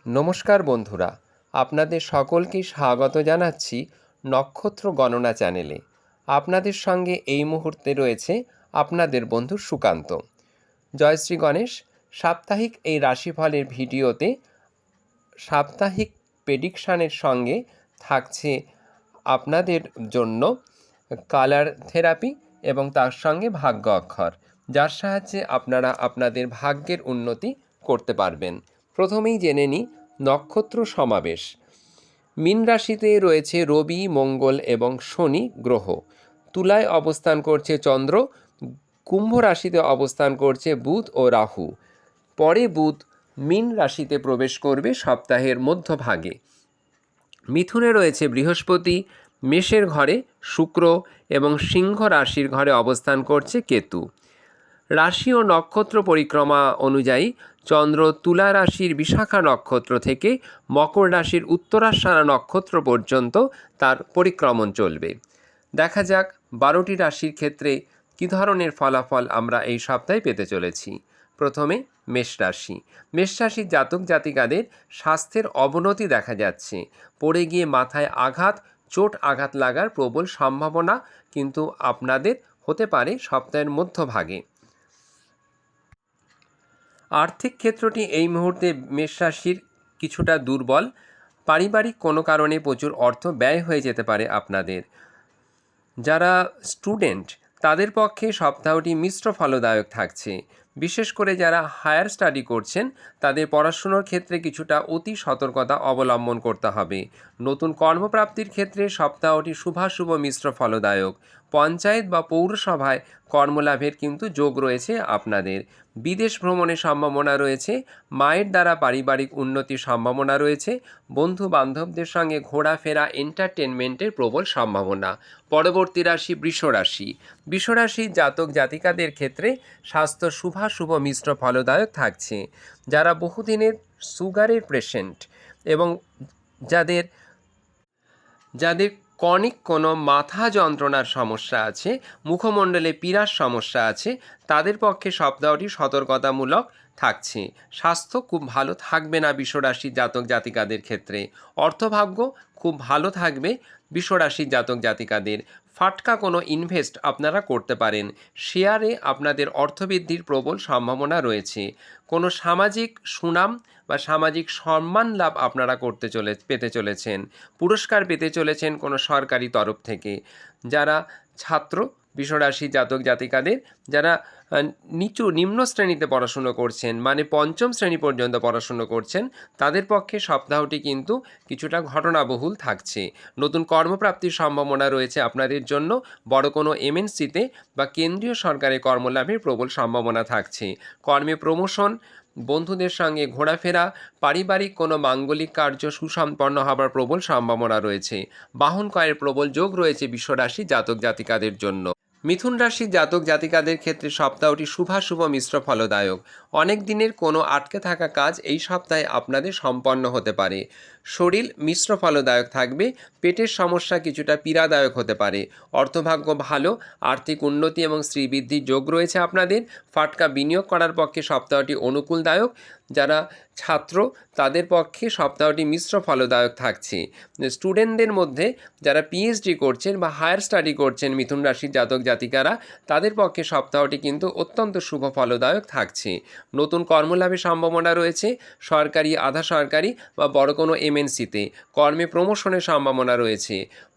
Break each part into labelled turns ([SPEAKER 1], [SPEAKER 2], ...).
[SPEAKER 1] নমস্কার বন্ধুরা, আপনাদের সকলকে স্বাগত জানাচ্ছি নক্ষত্র গণনা চ্যানেলে। আপনাদের সঙ্গে এই মুহূর্তে রয়েছে আপনাদের বন্ধু সুকান্ত। জয় শ্রী গণেশ। সাপ্তাহিক এই রাশিফলের ভিডিওতে সাপ্তাহিক প্রেডিকশানের সঙ্গে থাকছে আপনাদের জন্য কালার থেরাপি এবং তার সঙ্গে ভাগ্য অক্ষর, যার সাহায্যে আপনারা আপনাদের ভাগ্যের উন্নতি করতে পারবেন। প্রথমেই জেনে নিই নক্ষত্র সমাবেশ। মীন রাশিতে রয়েছে রবি, মঙ্গল এবং শনি গ্রহ। তুলায় অবস্থান করছে চন্দ্র, কুম্ভ রাশিতে অবস্থান করছে বুধ ও রাহু। পরে বুধ মীন রাশিতে প্রবেশ করবে সপ্তাহের মধ্যভাগে। মিথুনে রয়েছে বৃহস্পতি, মেষের ঘরে শুক্র এবং সিংহ রাশির ঘরে অবস্থান করছে কেতু। রাশি ও নক্ষত্র পরিক্রমা অনুযায়ী চন্দ্র তুলা রাশির বিশাখা নক্ষত্র থেকে মকর রাশির উত্তরাষাঢ়া নক্ষত্র পর্যন্ত তার পরিক্রমণ চলবে। দেখা যাক 12টি রাশির ক্ষেত্রে কী ধরনের ফলাফল আমরা এই সপ্তাহে পেতে চলেছি। প্রথমে মেষ রাশি। মেষ রাশির জাতক জাতিকাদের স্বাস্থ্যের অবনতি দেখা যাচ্ছে। পড়ে গিয়ে মাথায় আঘাত, চোট আঘাত লাগার প্রবল সম্ভাবনা কিন্তু আপনাদের হতে পারে সপ্তাহের মধ্যভাগে। আর্থিক ক্ষেত্রটি এই মুহূর্তে মেষ রাশির কিছুটা দুর্বল। পারিবারিক কোনো কারণে প্রচুর অর্থ ব্যয় হয়ে যেতে পারে আপনাদের। যারা স্টুডেন্ট তাদের পক্ষে সপ্তাহটি মিশ্র ফলদায়ক থাকছে। বিশেষ করে যারা হায়ার স্টাডি করছেন তাদের পড়াশুনোর ক্ষেত্রে কিছুটা অতি সতর্কতা অবলম্বন করতে হবে। নতুন কর্মপ্রাপ্তির ক্ষেত্রে সপ্তাহটি শুভাশুভ মিশ্র ফলদায়ক। পঞ্চায়েত বা পৌরসভায় কর্মলাভের কিন্তু যোগ রয়েছে আপনাদের। বিদেশ ভ্রমণের সম্ভাবনা রয়েছে। মায়ের দ্বারা পারিবারিক উন্নতির সম্ভাবনা রয়েছে। বন্ধু বান্ধবদের সঙ্গে ঘোরাফেরা, এন্টারটেনমেন্টের প্রবল সম্ভাবনা। পরবর্তী রাশি বৃষ রাশি। বৃষ রাশির জাতক জাতিকাদের ক্ষেত্রে স্বাস্থ্য শুভাশুভ মিশ্র ফলদায়ক থাকছে। যারা বহুদিনের সুগারের পেশেন্ট এবং যাদের ক্রনিক কোনো মাথা যন্ত্রণার সমস্যা আছে, মুখমণ্ডলে পীড়ার সমস্যা আছে, তাদের পক্ষে সপ্তাহটি সতর্কতামূলক থাকছে। স্বাস্থ্য খুব ভালো থাকবে না বৃষরাশির জাতক জাতিকাদের ক্ষেত্রে। অর্থভাগ্য খুব ভালো থাকবে বৃষরাশির জাতক জাতিকাদের। ফাটকা কোনো ইনভেস্ট আপনারা করতে পারেন। শেয়ারে আপনাদের অর্থবৃদ্ধির প্রবল সম্ভাবনা রয়েছে। কোনো সামাজিক সুনাম বা সামাজিক সম্মান লাভ আপনারা পেতে চলেছেন। পুরস্কার পেতে চলেছেন কোনো সরকারি তরফ থেকে। যারা ছাত্র বৃষরাশি জাতক জাতিকাদের, যারা নিম্ন শ্রেণীতে পড়াশুনো করছেন, মানে পঞ্চম শ্রেণী পর্যন্ত পড়াশুনো করছেন, তাদের পক্ষে সপ্তাহটি কিন্তু কিছুটা ঘটনাবহুল থাকছে। নতুন কর্মপ্রাপ্তির সম্ভাবনা রয়েছে আপনাদের জন্য। বড় কোনো এমএনসিতে বা কেন্দ্রীয় সরকারের কর্মলাভের প্রবল সম্ভাবনা থাকছে। কর্মে প্রমোশন, বন্ধুদের সঙ্গে ঘোরাফেরা, পারিবারিক কোনো মাঙ্গলিক কার্য সুসম্পন্ন হবার প্রবল সম্ভাবনা রয়েছে। বাহন ক্রয়ের প্রবল যোগ রয়েছে বৃষরাশি জাতক জাতিকাদের জন্য। মিথুন রাশির জাতক জাতিকাদের ক্ষেত্রে সপ্তাহটি শুভাশুভ মিশ্র ফলদায়ক। অনেক দিনের কোনো আটকে থাকা কাজ এই সপ্তাহে আপনাদের সম্পন্ন হতে পারে। শরীর মিশ্র ফলদায়ক থাকবে। পেটের সমস্যা কিছুটা পীড়াদায়ক হতে পারে। অর্থভাগ্য ভালো, আর্থিক উন্নতি এবং শ্রীবৃদ্ধির যোগ রয়েছে আপনাদের। ফাটকা বিনিয়োগ করার পক্ষে সপ্তাহটি অনুকূলদায়ক। যারা ছাত্র তাদের পক্ষে সপ্তাহটি মিশ্র ফলদায়ক থাকছে। স্টুডেন্টদের মধ্যে যারা পিএইচডি করছেন বা হায়ার স্টাডি করছেন মিথুন রাশির জাতক জাতিকারা, তাদের পক্ষে সপ্তাহটি কিন্তু অত্যন্ত শুভ ফলদায়ক থাকছে। নতুন কর্মলাভের সম্ভাবনা রয়েছে। সরকারি, আধা সরকারি বা বড় কোনো এমএনসিতে কর্মে প্রমোশনের সম্ভাবনা রয়েছে।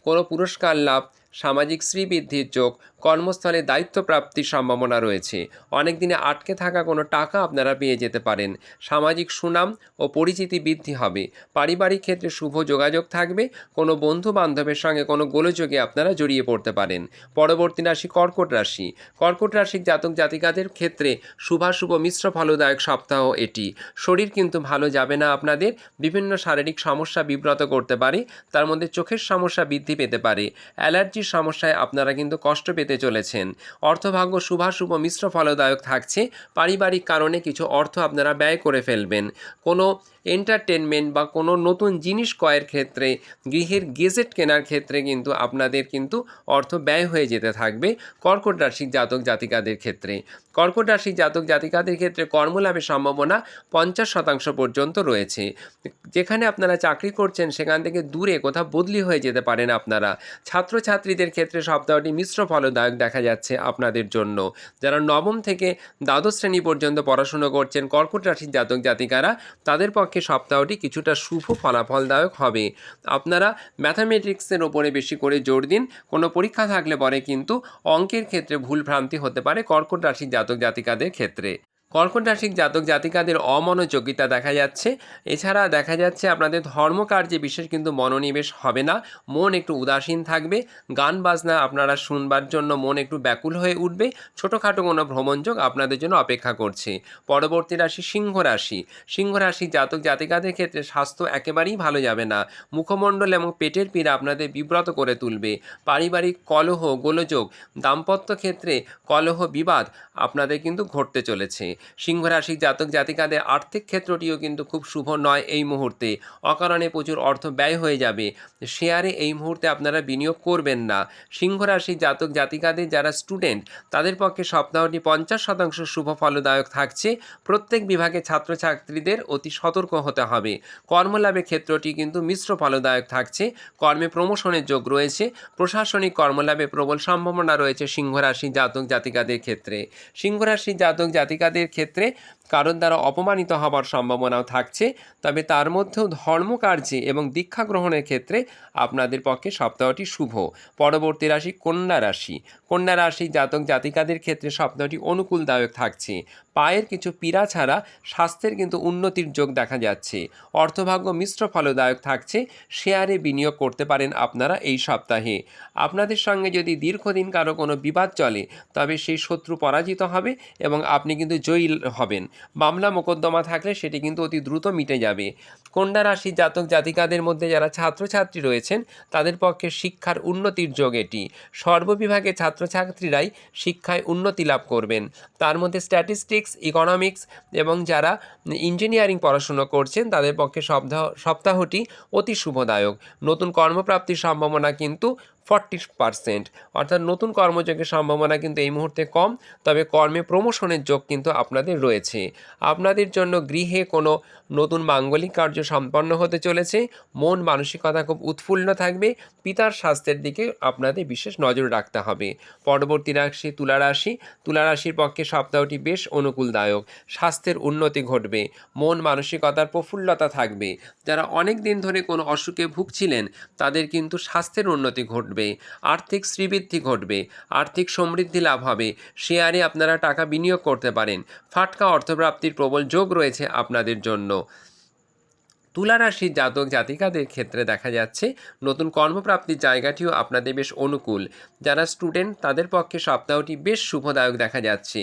[SPEAKER 1] কোনো পুরস্কার লাভ, সামাজিক শ্রীবৃদ্ধির যোগ, কর্মস্থলে দায়িত্ব প্রাপ্তির সম্ভাবনা রয়েছে। অনেক দিনে আটকে থাকা কোনো টাকা আপনারা পেয়ে যেতে পারেন। সামাজিক সুনাম ও পরিচিতি বৃদ্ধি হবে। পারিবারিক ক্ষেত্রে শুভ যোগাযোগ থাকবে। কোনো বন্ধু বান্ধবের সঙ্গে কোনো গোলযোগে আপনারা জড়িয়ে পড়তে পারেন। পরবর্তী রাশি কর্কট রাশি। কর্কট রাশির জাতক জাতিকাদের ক্ষেত্রে শুভাশুভ মিশ্র ফলদায়ক সপ্তাহ এটি। শরীর কিন্তু ভালো যাবে না আপনাদের। বিভিন্ন শারীরিক সমস্যা বিব্রত করতে পারে। তার মধ্যে চোখের সমস্যা বৃদ্ধি পেতে পারে। অ্যালার্জির অর্থপ্রাপ্তির সমস্যায় আপনারা কিন্তু কষ্ট পেতে চলেছেন। অর্থভাগ্য শুভাশুভ মিশ্র ফলদায়ক থাকছে। পারিবারিক কারণে কিছু অর্থ আপনারা ব্যয় করে ফেলবেন। কোনো এন্টারটেনমেন্ট বা কোনো নতুন জিনিস ক্রয়ের ক্ষেত্রে, গৃহের গেজেট কেনার ক্ষেত্রে কিন্তু আপনাদের কিন্তু অর্থ ব্যয় হয়ে যেতে থাকবে কর্কট রাশির জাতক জাতিকাদের ক্ষেত্রে। কর্কট রাশির জাতক জাতিকাদের ক্ষেত্রে কর্মলাভের সম্ভাবনা 50% পর্যন্ত রয়েছে। যেখানে আপনারা চাকরি করছেন সেখান থেকে দূরে কোথাও বদলি হয়ে যেতে পারেন আপনারা। ছাত্রছাত্রীদের ক্ষেত্রে সপ্তাহটি মিশ্র ফলদায়ক দেখা যাচ্ছে আপনাদের জন্য। যারা নবম থেকে দ্বাদশ শ্রেণী পর্যন্ত পড়াশুনো করছেন কর্কট রাশির জাতক জাতিকারা, তাদের পক্ষে সপ্তাহটি কিছুটা শুভ ফলাফলদায়ক হবে। আপনারা ম্যাথামেটিক্সের ওপরে বেশি করে জোর দিন। কোনো পরীক্ষা থাকলে পরে কিন্তু অঙ্কের ক্ষেত্রে ভুলভ্রান্তি হতে পারে কর্কট রাশির জাতক জাতিকাদের ক্ষেত্রে। কর্কট রাশির জাতক জাতিকাদের অমনোযোগিতা দেখা যাচ্ছে। এছাড়া দেখা যাচ্ছে আপনাদের ধর্মকার্যে বিশেষ কিন্তু মনোনিবেশ হবে না, মন একটু উদাসীন থাকবে। গান বাজনা আপনারা শুনবার জন্য মন একটু ব্যাকুল হয়ে উঠবে। ছোটোখাটো কোনো ভ্রমণযোগ আপনাদের জন্য অপেক্ষা করছে। পরবর্তী রাশি সিংহ রাশি। সিংহ রাশির জাতক জাতিকাদের ক্ষেত্রে স্বাস্থ্য একেবারেই ভালো যাবে না। মুখমণ্ডল এবং পেটের পীড়া আপনাদের বিব্রত করে তুলবে। পারিবারিক কলহ গোলযোগ, দাম্পত্য ক্ষেত্রে কলহ বিবাদ আপনাদের কিন্তু ঘটতে চলেছে। সিংহ রাশির জাতক জাতিকাদের আর্থিক ক্ষেত্রটিও কিন্তু খুব শুভ নয় এই মুহূর্তে। অকারণে প্রচুর অর্থ ব্যয় হয়ে যাবে। শেয়ারে এই মুহূর্তে আপনারা বিনিয়োগ করবেন না। সিংহ রাশির জাতক জাতিকাদের যারা স্টুডেন্ট, তাদের পক্ষে সপ্তাহটি 50% শুভ ফলদায়ক থাকছে। প্রত্যেক বিভাগে ছাত্রছাত্রীদের অতি সতর্ক হতে হবে। কর্মলাভের ক্ষেত্রটি কিন্তু মিশ্র ফলদায়ক থাকছে। কর্মে প্রমোশনের যোগ রয়েছে। প্রশাসনিক কর্মলাভে প্রবল সম্ভাবনা রয়েছে সিংহ রাশির জাতক জাতিকাদের ক্ষেত্রে। সিংহ রাশির জাতক জাতিকাদের ক্ষেত্রে কারণ দ্বারা অপমানিত হবার সম্ভাবনাও থাকছে। তবে তার মধ্যেও ধর্মকার্যে এবং দীক্ষা গ্রহণের ক্ষেত্রে আপনাদের পক্ষে সপ্তাহটি শুভ। পরবর্তী রাশি কন্যা রাশি। কন্যা রাশির জাতক জাতিকাদের ক্ষেত্রে সপ্তাহটি অনুকূলদায়ক থাকছে। পায়ের কিছু পীড়া ছাড়া স্বাস্থ্যের কিন্তু উন্নতির যোগ দেখা যাচ্ছে। অর্থভাগ্য মিশ্র ফলদায়ক থাকছে। শেয়ারে বিনিয়োগ করতে পারেন আপনারা এই সপ্তাহে। আপনাদের সঙ্গে যদি দীর্ঘদিন কারো কোনো বিবাদ চলে, তবে সেই শত্রু পরাজিত হবে এবং আপনি কিন্তু জয়ী হবেন। মামলা মোকদ্দমা থাকলে সেটি কিন্তু অতি দ্রুত মিটে যাবে। কন্যা রাশির জাতক জাতিকাদের মধ্যে যারা ছাত্রছাত্রী রয়েছেন, তাদের পক্ষে শিক্ষার উন্নতির যোগ এটি। সর্ববিভাগে ছাত্রছাত্রীরাই শিক্ষায় উন্নতি লাভ করবেন। তার মধ্যে স্ট্যাটিস্টিক্স, ইকোনমিক্স এবং যারা ইঞ্জিনিয়ারিং পড়াশুনো করছেন, তাদের পক্ষে সপ্তাহটি অতি শুভদায়ক। নতুন কর্মপ্রাপ্তির সম্ভাবনা কিন্তু 40%, অর্থাৎ নতুন কর্মযোগের সম্ভাবনা কিন্তু এই মুহূর্তে কম। তবে কর্মে প্রমোশনের যোগ কিন্তু আপনাদের রয়েছে। আপনাদের জন্য গৃহে কোনো নতুন মাঙ্গলিক কার্য সম্পন্ন হতে চলেছে। মন মানসিকতা খুব উৎফুল্ল থাকবে। পিতার স্বাস্থ্যের দিকে আপনাদের বিশেষ নজর রাখতে হবে। পরবর্তী রাশি তুলা রাশি। তুলা রাশির পক্ষে সপ্তাহটি বেশ অনুকূলদায়ক। স্বাস্থ্যের উন্নতি ঘটবে। মন মানসিকতার প্রফুল্লতা থাকবে। যারা অনেক দিন ধরে কোনো অসুখে ভুগছিলেন, তাদের কিন্তু স্বাস্থ্যের উন্নতি ঘটবে। আর্থিক শ্রীবৃদ্ধি ঘটবে। আর্থিক সমৃদ্ধি লাভ হবে। শেয়ারে আপনারা টাকা বিনিয়োগ করতে পারেন। ফাটকা অর্থপ্রাপ্তির প্রবল যোগ রয়েছে আপনাদের জন্য। তুলা রাশির জাতক জাতিকাদের ক্ষেত্রে দেখা যাচ্ছে নতুন কর্মপ্রাপ্তির জায়গাটিও আপনাদের বেশ অনুকূল। যারা স্টুডেন্ট, তাদের পক্ষে সপ্তাহটি বেশ শুভদায়ক দেখা যাচ্ছে।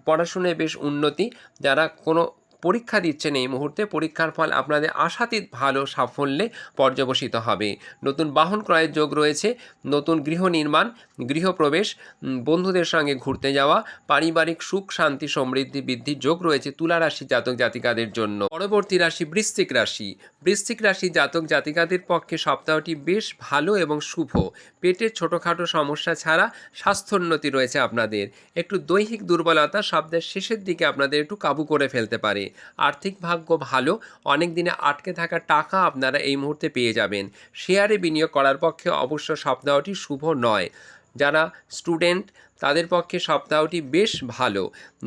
[SPEAKER 1] পড়াশুনায় বেশ উন্নতি। যারা কোনো পরীক্ষা দিচ্ছেন এই মুহূর্তে, পরীক্ষার ফল আপনাদের আশাতীত ভালো সাফল্যে পর্যবসিত হবে। নতুন বাহন ক্রয়ের যোগ রয়েছে। নতুন গৃহ নির্মাণ, গৃহপ্রবেশ, বন্ধুদের সঙ্গে ঘুরতে যাওয়া, পারিবারিক সুখ শান্তি সমৃদ্ধি বৃদ্ধির যোগ রয়েছে তুলা রাশি জাতক জাতিকাদের জন্য। পরবর্তী রাশি বৃশ্চিক রাশি। বৃশ্চিক রাশি জাতক জাতিকাদের পক্ষে সপ্তাহটি বেশ ভালো এবং শুভ। পেটের ছোটোখাটো সমস্যা ছাড়া স্বাস্থ্যোন্নতি রয়েছে আপনাদের। একটু দৈহিক দুর্বলতা শব্দের শেষের দিকে আপনাদের একটু কাবু করে ফেলতে পারে। আর্থিক ভাগ্য ভালো। অনেক দিনে আটকে থাকা টাকা আপনারা এই মুহূর্তে পেয়ে যাবেন। শেয়ারে বিনিয়োগ করার পক্ষে অবশ্য সপ্তাহটি শুভ নয়। যারা স্টুডেন্ট, তাদের পক্ষে সপ্তাহটি বেশ ভালো।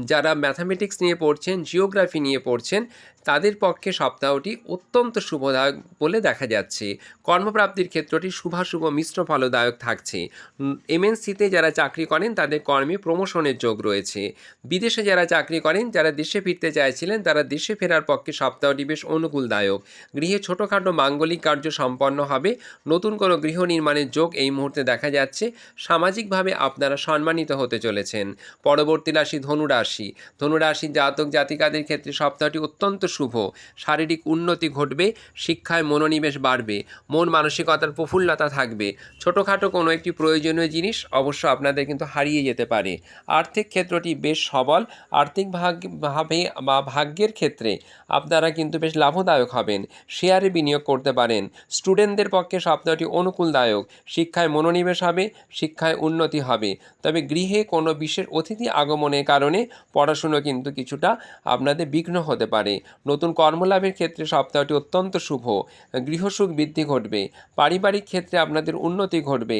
[SPEAKER 1] যারা ম্যাথামেটিক্স নিয়ে পড়ছেন, জিওগ্রাফি নিয়ে পড়ছেন, তাদের পক্ষে সপ্তাহটি অত্যন্ত শুভদায়ক বলে দেখা যাচ্ছে। কর্মপ্রাপ্তির ক্ষেত্রটি শুভাশুভ মিশ্র ফলদায়ক থাকছে। এমএনসিতে যারা চাকরি করেন, তাদের কর্মে প্রমোশনের যোগ রয়েছে। বিদেশে যারা চাকরি করেন, যারা দেশে ফিরতে চাইছিলেন, তারা দেশে ফেরার পক্ষে সপ্তাহটি বেশ অনুকূলদায়ক। গৃহে ছোটোখাটো মাঙ্গলিক কার্য সম্পন্ন হবে। নতুন কোনো গৃহ নির্মাণের যোগ এই মুহূর্তে দেখা যাচ্ছে। সামাজিকভাবে আপনারা সম্মানিত সম্মানিত হতে চলেছেন। পরবর্তী রাশি ধনুরাশি। ধনুরাশির জাতক জাতিকাদের ক্ষেত্রে সপ্তাহটি অত্যন্ত শুভ। শারীরিক উন্নতি ঘটবে, শিক্ষায় মনোনিবেশ বাড়বে, মন মানসিকতার প্রফুল্লতা থাকবে। ছোটোখাটো কোনো একটি প্রয়োজনীয় জিনিস অবশ্য আপনাদের কিন্তু হারিয়ে যেতে পারে। আর্থিক ক্ষেত্রটি বেশ সবল। আর্থিক ভাবে বা ভাগ্যের ক্ষেত্রে আপনারা কিন্তু বেশ লাভদায়ক হবেন। শেয়ারে বিনিয়োগ করতে পারেন। স্টুডেন্টদের পক্ষে সপ্তাহটি অনুকূলদায়ক। শিক্ষায় মনোনিবেশ হবে, শিক্ষায় উন্নতি হবে। তবে গৃহে কোনো বিশেষ অতিথি আগমনের কারণে পড়াশুনো কিন্তু কিছুটা আপনাদের বিঘ্ন হতে পারে। নতুন কর্মলাভের ক্ষেত্রে সপ্তাহটি অত্যন্ত শুভ। গৃহসুখ বৃদ্ধি ঘটবে। পারিবারিক ক্ষেত্রে আপনাদের উন্নতি ঘটবে।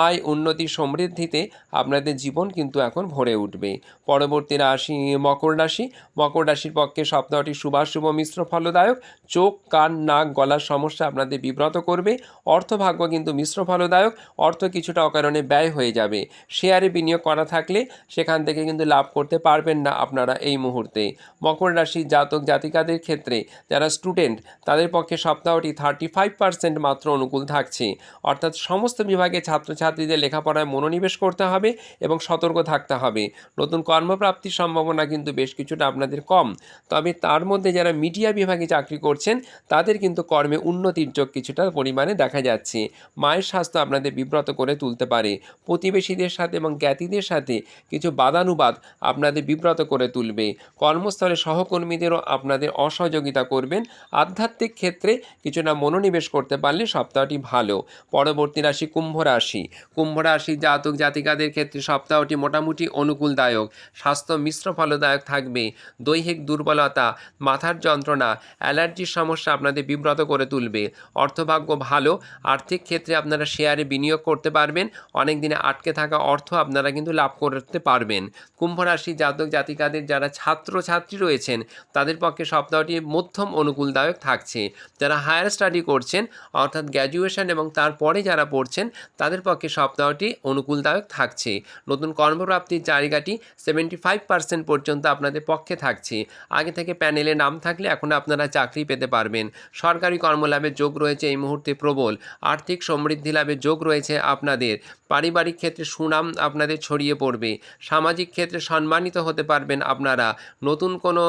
[SPEAKER 1] আয়, উন্নতি, সমৃদ্ধিতে আপনাদের জীবন কিন্তু এখন ভরে উঠবে। পরবর্তী রাশি মকর রাশি। মকর রাশির পক্ষে সপ্তাহটি শুভাশুভ মিশ্র ফলদায়ক। চোখ, কান, নাক, গলার সমস্যা আপনাদের বিব্রত করবে। অর্থভাগ্য কিন্তু মিশ্র ফলদায়ক। অর্থ কিছুটা অকারণে ব্যয় হয়ে যাবে। শেয়ারে বিনিয়োগ করা থাকলে সেখান থেকে কিন্তু লাভ করতে পারবেন না আপনারা এই মুহূর্তে। মকর রাশির জাতক জাতিকাদের ক্ষেত্রে যারা স্টুডেন্ট তাদের পক্ষে সপ্তাহটি 35% মাত্র অনুকূল থাকছে। অর্থাৎ সমস্ত বিভাগে ছাত্রছাত্রীদের লেখাপড়ায় মনোনিবেশ করতে হবে এবং সতর্ক থাকতে হবে। নতুন কর্মপ্রাপ্তির সম্ভাবনা কিন্তু বেশ কিছুটা আপনাদের কম। তবে তার মধ্যে যারা মিডিয়া বিভাগে চাকরি করছেন তাদের কিন্তু কর্মে উন্নতির যোগ কিছুটা পরিমাণে দেখা যাচ্ছে। মায়ের স্বাস্থ্য আপনাদের বিব্রত করে তুলতে পারে। প্রতিবেশীদের সাথে এবং জ্ঞাতিদের সাথে কিছু বাদানুবাদ আপনাদের বিব্রত করে তুলবে। কর্মস্থলে সহকর্মীদেরও আপনাদের অসহযোগিতা করবেন। আধ্যাত্মিক ক্ষেত্রে কিছুটা মনোনিবেশ করতে পারলে সপ্তাহটি ভালো। পরবর্তী রাশি কুম্ভ রাশি। কুম্ভ রাশির জাতক জাতিকাদের ক্ষেত্রে সপ্তাহটি মোটামুটি অনুকূলদায়ক। স্বাস্থ্য মিশ্র ফলদায়ক থাকবে। দৈহিক দুর্বলতা, মাথার যন্ত্রণা, অ্যালার্জির সমস্যা আপনাদের বিব্রত করে তুলবে। অর্থভাগ্য ভালো। আর্থিক ক্ষেত্রে আপনারা শেয়ারে বিনিয়োগ করতে পারবেন। অনেক দিনে আটকে থাকা অর্থ আপনারা কিন্তু লাভ করতে পারবেন। কুম্ভ রাশির জাতক জাতিকাদের যারা ছাত্রছাত্রী রয়েছেন তাদের পক্ষে সপ্তাহটি মধ্যম অনুকূলদায়ক থাকছে। যারা হায়ার স্টাডি করছেন অর্থাৎ গ্র্যাজুয়েশন এবং তারপরে যারা পড়ছেন তাদের পক্ষে সপ্তাহটি অনুকূলদায়ক থাকছে। নতুন কর্মপ্রাপ্তির জায়গাটি 75% পর্যন্ত আপনাদের পক্ষে থাকছে। আগে থেকে প্যানেলে নাম থাকলে এখন আপনারা চাকরি পেতে পারবেন। সরকারি কর্মলাভের যোগ রয়েছে এই মুহূর্তে প্রবল। আর্থিক সমৃদ্ধি লাভের যোগ রয়েছে আপনাদের। পারিবারিক ক্ষেত্রে সুনাম আপনাদের ছড়িয়ে পড়বে। সামাজিক ক্ষেত্রে সম্মানিত হতে পারবেন আপনারা। নতুন কোনো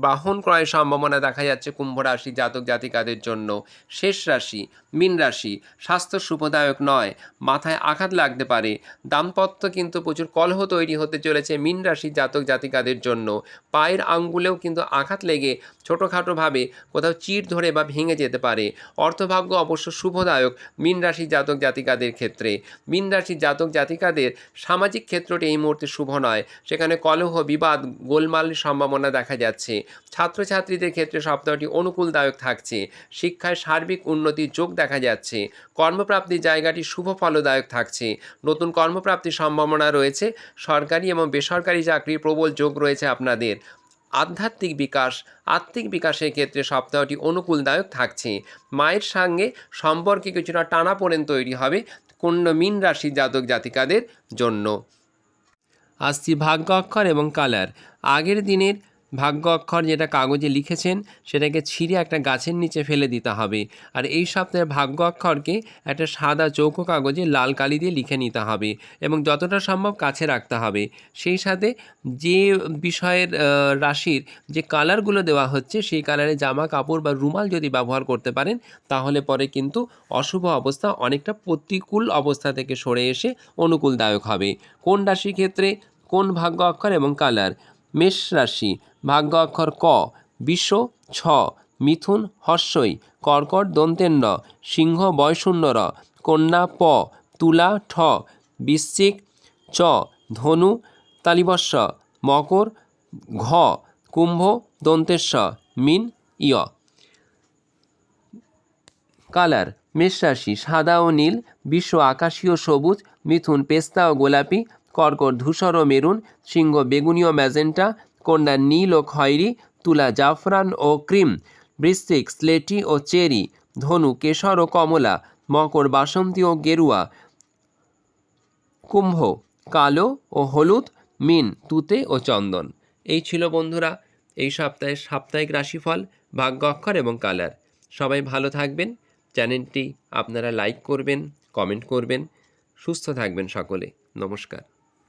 [SPEAKER 1] বাহন ক্রয়ের সম্ভাবনা দেখা যাচ্ছে কুম্ভ রাশি জাতক জাতিকাদের জন্য। শেষ রাশি মীন রাশি। স্বাস্থ্য শুভদায়ক নয়। মাথায় আঘাত লাগতে পারে। দাম্পত্য কিন্তু প্রচুর কলহ তৈরি হতে চলেছে মীন রাশির জাতক জাতিকাদের জন্য। পায়ের আঙ্গুলেও কিন্তু আঘাত লেগে ছোটোখাটোভাবে কোথাও চিড় ধরে বা ভেঙে যেতে পারে। অর্থভাগ্য অবশ্য শুভদায়ক মীন রাশির জাতক জাতিকাদের ক্ষেত্রে। মীন রাশির জাতক জাতিকাদের সামাজিক ক্ষেত্রটি এই মুহূর্তে শুভ নয়। সেখানে কলহ, বিবাদ, গোলমালের সম্ভাবনা দেখা যাচ্ছে। ছাত্রছাত্রীদের ক্ষেত্রে সপ্তাহটি অনুকূলদায়ক থাকছে। শিক্ষায় সার্বিক উন্নতির যোগ দেখা যাচ্ছে। কর্মপ্রাপ্তির জায়গাটি শুভ ফলদায়ক থাকছে। নতুন কর্মপ্রাপ্তির সম্ভাবনা রয়েছে। সরকারি এবং বেসরকারি চাকরির প্রবল যোগ রয়েছে আপনাদের। আধ্যাত্মিক বিকাশ, আত্মিক বিকাশের ক্ষেত্রে সপ্তাহটি অনুকূলদায়ক থাকছে। মায়ের সঙ্গে সম্পর্কে কিছুটা টানাপোড়েন তৈরি হবে মীন রাশির জাতক জাতিকাদের জন্য। আসছি ভাগ্য অক্ষর এবং কালার। আগের দিনের ভাগ্য অক্ষর যেটা কাগজে লিখেছেন সেটাকে ছিঁড়ে একটা গাছের নিচে ফেলে দিতে হবে। আর এই সপ্তাহে ভাগ্য অক্ষরকে একটা সাদা চৌকো কাগজে লাল কালি দিয়ে লিখে নিতে হবে এবং যতটা সম্ভব কাছে রাখতে হবে। সেই সাথে যে বিষয়ের রাশির যে কালারগুলো দেওয়া হচ্ছে সেই কালারে জামা কাপড় বা রুমাল যদি ব্যবহার করতে পারেন তাহলে পরে কিন্তু অশুভ অবস্থা অনেকটা প্রতিকূল অবস্থা থেকে সরে এসে অনুকূলদায়ক হবে। কোন রাশির ক্ষেত্রে কোন ভাগ্য অক্ষর এবং কালার? মেষ রাশি ভাগ্য অক্ষর ক, বিষ ছ, মিথুন হর্ষই, কর্কট দন্তের ন, সিংহ বয়শূন্য র, কন্যা প, তুলা ঠ, বৃশ্চিক চ, ধনু তালিবস্য, মকর ঘ, কুম্ভ দন্তেস্ব, মীন ইয়। কালার মেষ রাশি সাদা ও নীল, বিষ আকাশীয় সবুজ, মিথুন পেস্তা ও গোলাপি, কর্কট ধূসর ও মেরুন, সিংহ বেগুনি ও ম্যাজেন্টা, কন্যা নীল ও খয়েরি, তুলা জাফরান ও ক্রিম, বৃশ্চিক স্লেটি ও চেরি, ধনু কেশর ও কমলা, মকর বাসন্তী ও গেরুয়া, কুম্ভ কালো ও হলুদ, মীন তুতে ও চন্দন। এই ছিল বন্ধুরা এই সপ্তাহের সাপ্তাহিক রাশিফল, ভাগ্য অক্ষর এবং কালার। সবাই ভালো থাকবেন। চ্যানেলটি আপনারা লাইক করবেন, কমেন্ট করবেন। সুস্থ থাকবেন সকলে। নমস্কার।